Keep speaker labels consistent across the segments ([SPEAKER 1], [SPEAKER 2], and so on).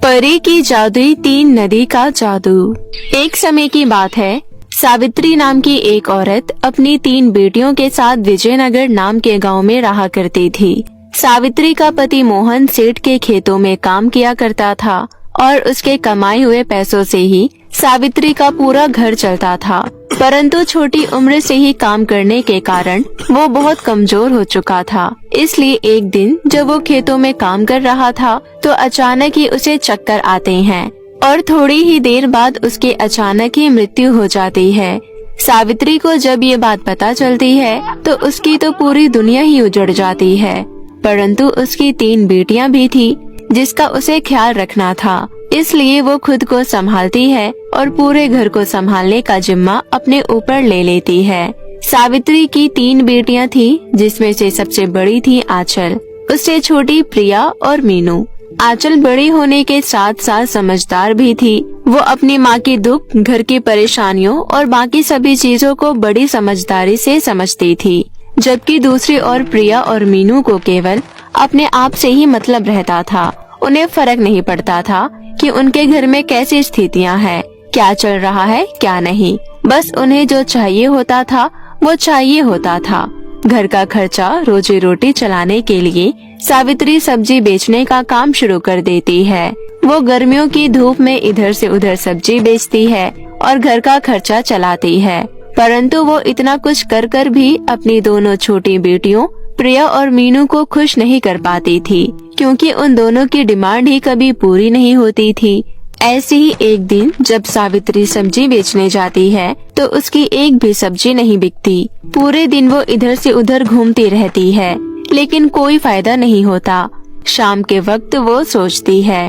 [SPEAKER 1] परी की जादुई 3 नदी का जादू। एक समय की बात है, सावित्री नाम की एक औरत अपनी 3 बेटियों के साथ विजयनगर नाम के गांव में रहा करती थी। सावित्री का पति मोहन सेठ के खेतों में काम किया करता था और उसके कमाए हुए पैसों से ही सावित्री का पूरा घर चलता था। परंतु छोटी उम्र से ही काम करने के कारण वो बहुत कमजोर हो चुका था। इसलिए एक दिन जब वो खेतों में काम कर रहा था तो अचानक ही उसे चक्कर आते हैं और थोड़ी ही देर बाद उसके अचानक ही मृत्यु हो जाती है। सावित्री को जब ये बात पता चलती है तो उसकी तो पूरी दुनिया ही उजड़ जाती है। परंतु उसकी 3 बेटियां भी थी जिसका उसे ख्याल रखना था, इसलिए वो खुद को संभालती है और पूरे घर को संभालने का जिम्मा अपने ऊपर ले लेती है। सावित्री की 3 बेटियां थी जिसमें से सबसे बड़ी थी आंचल, उससे छोटी प्रिया और मीनू। आंचल बड़ी होने के साथ साथ समझदार भी थी। वो अपनी माँ की दुख, घर की परेशानियों और बाकी सभी चीजों को बड़ी समझदारी से समझती थी, जबकि दूसरी ओर प्रिया और मीनू को केवल अपने आप से ही मतलब रहता था। उन्हें फर्क नहीं पड़ता था कि उनके घर में कैसी स्थितियां हैं, क्या चल रहा है क्या नहीं। बस उन्हें जो चाहिए होता था वो चाहिए होता था। घर का खर्चा, रोजी रोटी चलाने के लिए सावित्री सब्जी बेचने का काम शुरू कर देती है। वो गर्मियों की धूप में इधर से उधर सब्जी बेचती है और घर का खर्चा चलाती है। परंतु वो इतना कुछ कर कर भी अपनी दोनों छोटी बेटियों प्रिया और मीनू को खुश नहीं कर पाती थी, क्योंकि उन दोनों की डिमांड ही कभी पूरी नहीं होती थी। ऐसे ही एक दिन जब सावित्री सब्जी बेचने जाती है तो उसकी एक भी सब्जी नहीं बिकती। पूरे दिन वो इधर से उधर घूमती रहती है, लेकिन कोई फायदा नहीं होता। शाम के वक्त वो सोचती है,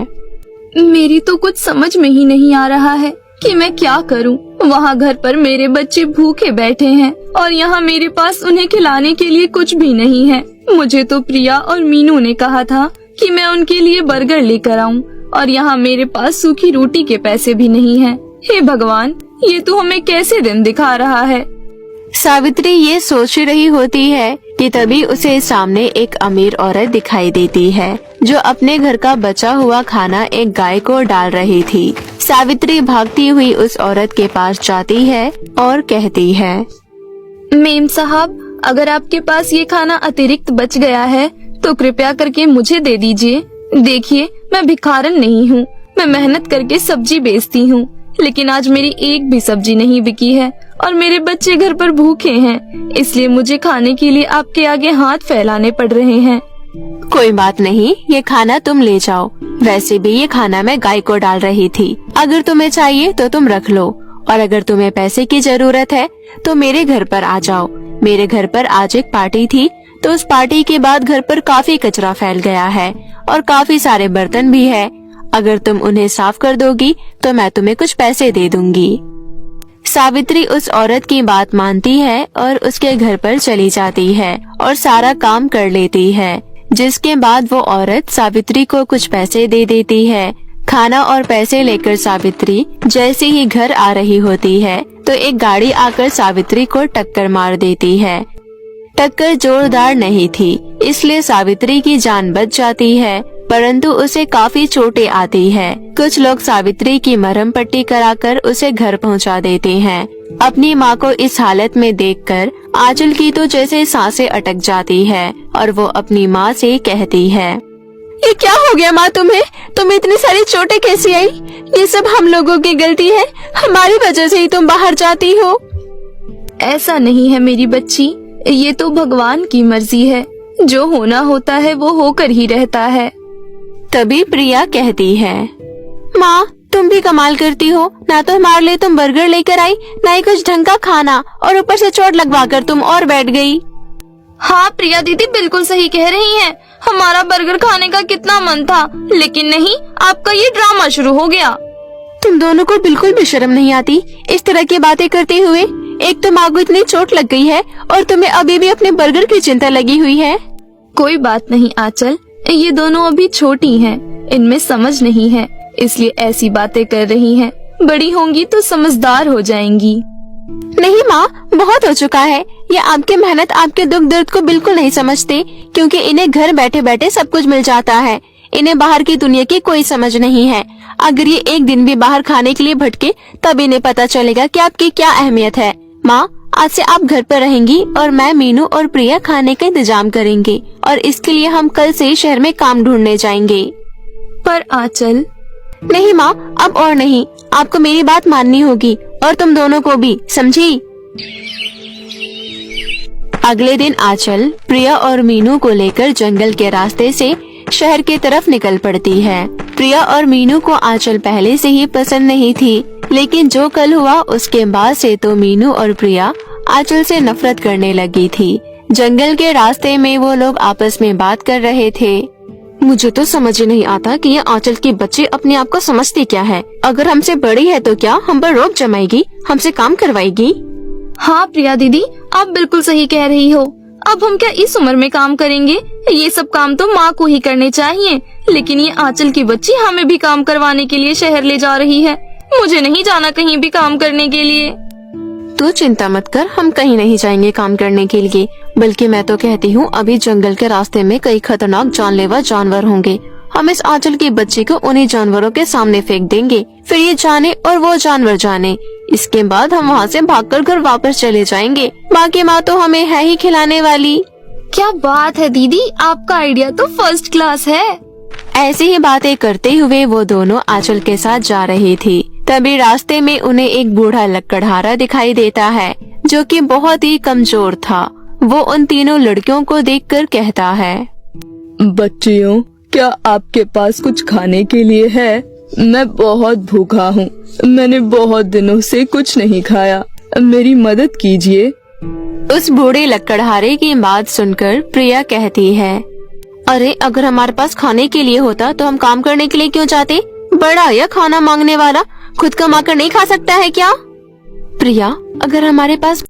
[SPEAKER 2] मेरी तो कुछ समझ में ही नहीं आ रहा है कि मैं क्या करूं। वहाँ घर पर मेरे बच्चे भूखे बैठे हैं और यहाँ मेरे पास उन्हें खिलाने के लिए कुछ भी नहीं है। मुझे तो प्रिया और मीनू ने कहा था कि मैं उनके लिए बर्गर लेकर आऊं और यहाँ मेरे पास सूखी रोटी के पैसे भी नहीं हैं। हे भगवान, ये तो हमें कैसे दिन दिखा रहा है।
[SPEAKER 1] सावित्री ये सोच रही होती है कि तभी उसे सामने एक अमीर औरत दिखाई देती है जो अपने घर का बचा हुआ खाना एक गाय को डाल रही थी। सावित्री भागती हुई उस औरत के पास जाती है और कहती है,
[SPEAKER 2] मेम साहब, अगर आपके पास ये खाना अतिरिक्त बच गया है तो कृपया करके मुझे दे दीजिए। देखिए, मैं भिखारन नहीं हूँ, मैं मेहनत करके सब्जी बेचती हूँ, लेकिन आज मेरी एक भी सब्जी नहीं बिकी है और मेरे बच्चे घर पर भूखे हैं, इसलिए मुझे खाने के लिए आपके आगे हाथ फैलाने पड़ रहे हैं।
[SPEAKER 1] कोई बात नहीं, ये खाना तुम ले जाओ। वैसे भी ये खाना मैं गाय को डाल रही थी। अगर तुम्हें चाहिए तो तुम रख लो, और अगर तुम्हें पैसे की जरूरत है तो मेरे घर पर आ जाओ। मेरे घर पर आज एक पार्टी थी, तो उस पार्टी के बाद घर पर काफी कचरा फैल गया है और काफी सारे बर्तन भी है। अगर तुम उन्हें साफ कर दोगी तो मैं तुम्हें कुछ पैसे दे दूंगी। सावित्री उस औरत की बात मानती है और उसके घर पर चली जाती है और सारा काम कर लेती है, जिसके बाद वो औरत सावित्री को कुछ पैसे दे देती है। खाना और पैसे लेकर सावित्री जैसे ही घर आ रही होती है तो एक गाड़ी आकर सावित्री को टक्कर मार देती है। टक्कर जोरदार नहीं थी, इसलिए सावित्री की जान बच जाती है, परंतु उसे काफी चोटें आती है। कुछ लोग सावित्री की मरहम पट्टी कराकर उसे घर पहुंचा देते हैं। अपनी माँ को इस हालत में देखकर आंचल की तो जैसे सांसें अटक जाती है और वो अपनी माँ से कहती है, ये क्या हो गया माँ तुम्हें? तुम्हें इतनी सारी चोटें कैसी आई? ये सब हम लोगों की गलती है, हमारी वजह से ही तुम बाहर जाती हो।
[SPEAKER 2] ऐसा नहीं है मेरी बच्ची, ये तो भगवान की मर्जी है, जो होना होता है वो होकर ही रहता है।
[SPEAKER 1] तभी प्रिया कहती है, माँ तुम भी कमाल करती हो, ना तो हमारे लिए तुम बर्गर लेकर आई, ना ही कुछ ढंग का खाना, और ऊपर से चोट लगवाकर तुम और बैठ गई।
[SPEAKER 2] हाँ प्रिया दीदी बिल्कुल सही कह रही हैं। हमारा बर्गर खाने का कितना मन था, लेकिन नहीं, आपका ये ड्रामा शुरू हो गया।
[SPEAKER 1] तुम दोनों को बिल्कुल भी शर्म नहीं आती इस तरह की बातें करते हुए। एक तो माँ को इतनी चोट लग गई है और तुम्हें अभी भी अपने बर्गर की चिंता लगी हुई है।
[SPEAKER 2] कोई बात नहीं आंचल, ये दोनों अभी छोटी हैं, इनमें समझ नहीं है, इसलिए ऐसी बातें कर रही हैं। बड़ी होंगी तो समझदार हो जाएंगी।
[SPEAKER 1] नहीं माँ, बहुत हो चुका है। ये आपकी मेहनत आपके दुख दर्द को बिल्कुल नहीं समझते, क्योंकि इन्हें घर बैठे बैठे सब कुछ मिल जाता है। इन्हें बाहर की दुनिया की कोई समझ नहीं है। अगर ये एक दिन भी बाहर खाने के लिए भटके तब इन्हें पता चलेगा कि आपकी क्या अहमियत है। माँ, आज से आप घर पर रहेंगी और मैं, मीनू और प्रिया खाने का इंतजाम करेंगे और इसके लिए हम कल से शहर में काम ढूंढने जाएंगे।
[SPEAKER 2] पर आंचल।
[SPEAKER 1] नहीं माँ, अब और नहीं। आपको मेरी बात माननी होगी और तुम दोनों को भी, समझी? अगले दिन आंचल प्रिया और मीनू को लेकर जंगल के रास्ते से शहर की तरफ निकल पड़ती है। प्रिया और मीनू को आंचल पहले से ही पसंद नहीं थी, लेकिन जो कल हुआ उसके बाद से तो मीनू और प्रिया आंचल से नफरत करने लगी थी। जंगल के रास्ते में वो लोग आपस में बात कर रहे थे। मुझे तो समझ ही नहीं आता कि ये आंचल की बच्ची अपने आप को समझती क्या है। अगर हमसे बड़ी है तो क्या हम पर रोक जमाएगी, हमसे काम करवाएगी?
[SPEAKER 2] हाँ प्रिया दीदी, आप बिल्कुल सही कह रही हो। अब हम क्या इस उम्र में काम करेंगे? ये सब काम तो माँ को ही करने चाहिए, लेकिन ये आंचल की बच्ची हमें भी काम करवाने के लिए शहर ले जा रही है। मुझे नहीं जाना कहीं भी काम करने के लिए।
[SPEAKER 1] तू चिंता मत कर, हम कहीं नहीं जाएंगे काम करने के लिए। बल्कि मैं तो कहती हूँ अभी जंगल के रास्ते में कई खतरनाक जानलेवा जानवर होंगे। हम इस आंचल की बच्ची को उन्हीं जानवरों के सामने फेंक देंगे, फिर ये जाने और वो जानवर जाने। इसके बाद हम वहाँ से भागकर घर वापस चले जाएंगे। बाकी माँ तो हमें है ही खिलाने वाली।
[SPEAKER 2] क्या बात है दीदी, आपका आइडिया तो फर्स्ट क्लास है।
[SPEAKER 1] ऐसी ही बातें करते हुए वो दोनों आंचल के साथ जा रही थी। तभी रास्ते में उन्हें एक बूढ़ा लकड़हारा दिखाई देता है जो कि बहुत ही कमजोर था। वो उन तीनों लड़कियों को देखकर कहता है,
[SPEAKER 3] बच्चियों, क्या आपके पास कुछ खाने के लिए है? मैं बहुत भूखा हूँ, मैंने बहुत दिनों से कुछ नहीं खाया, मेरी मदद कीजिए।
[SPEAKER 1] उस बूढ़े लकड़हारे की बात सुनकर प्रिया कहती है, अरे अगर हमारे पास खाने के लिए होता तो हम काम करने के लिए क्यों जाते? बड़ा या खाना मांगने वाला, खुद कमा कर नहीं खा सकता है क्या? प्रिया, अगर हमारे पास